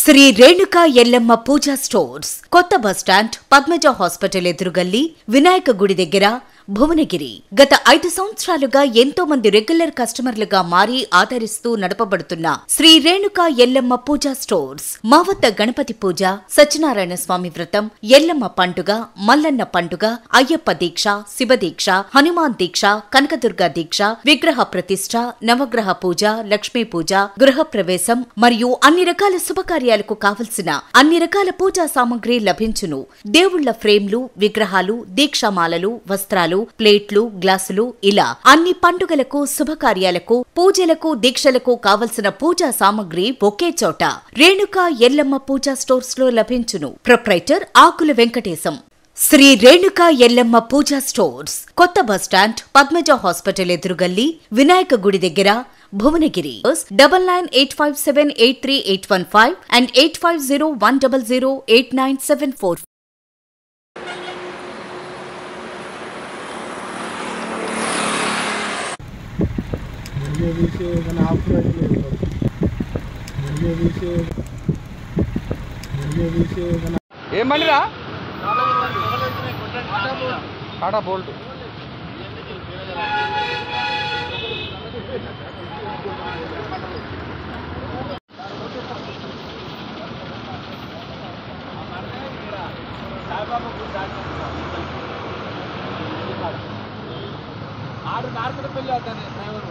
Shri Renuka Yellamma Puja stores, కొత్త bus stand, Padmaja hospital ఎదురుగల్లి, వినాయక గుడి దగ్గర, భువనగిరి. గత 5 సంవత్సరాలుగా ఎంతో మంది రెగ్యులర్ కస్టమర్లుగా మారి ఆదరిస్తూ నడపబడుతున్న శ్రీ రేణుకా ఎల్లమ్మ పూజా స్టోర్స్. మా వద్ద గణపతి పూజ, సత్యనారాయణ స్వామి వ్రతం, ఎల్లమ్మ పండుగ, మల్లన్న పండుగ, అయ్యప్ప దీక్ష, శివదీక్ష, హనుమాన్ దీక్ష, కనకదుర్గ దీక్ష, విగ్రహ ప్రతిష్ఠ, నవగ్రహ పూజ, లక్ష్మీ పూజ, గృహ ప్రవేశం మరియు అన్ని రకాల శుభకార్యాలకు కావలసిన అన్ని రకాల పూజా సామగ్రి లభించును. దేవుళ్ల ఫ్రేమ్లు, విగ్రహాలు, దీక్షామాలలు, వస్త్రాలు, ప్లేట్లు, గ్లాసులు, ఇలా అన్ని పండుగలకు, శుభకార్యాలకు, పూజలకు, దీక్షలకు కావలసిన పూజా సామగ్రి ఒకే చోట రేణుకా ఎల్లమ్మ పూజా స్టోర్స్ లో లభించును. ప్రొప్రైటర్ ఆకుల వెంకటేశం. శ్రీ రేణుకా ఎల్లమ్మ పూజా స్టోర్స్, కొత్త బస్ స్టాండ్, పద్మజ హాస్పిటల్ ఎదురుగల్లి, వినాయక గుడి దగ్గర, భువనగిరి. 9985783815 and 8501008974. ఏమనిరా కాడా బోల్ట్ ఆడు కార్పెట్ పెళ్ళి అవుతాను డ్రైవర్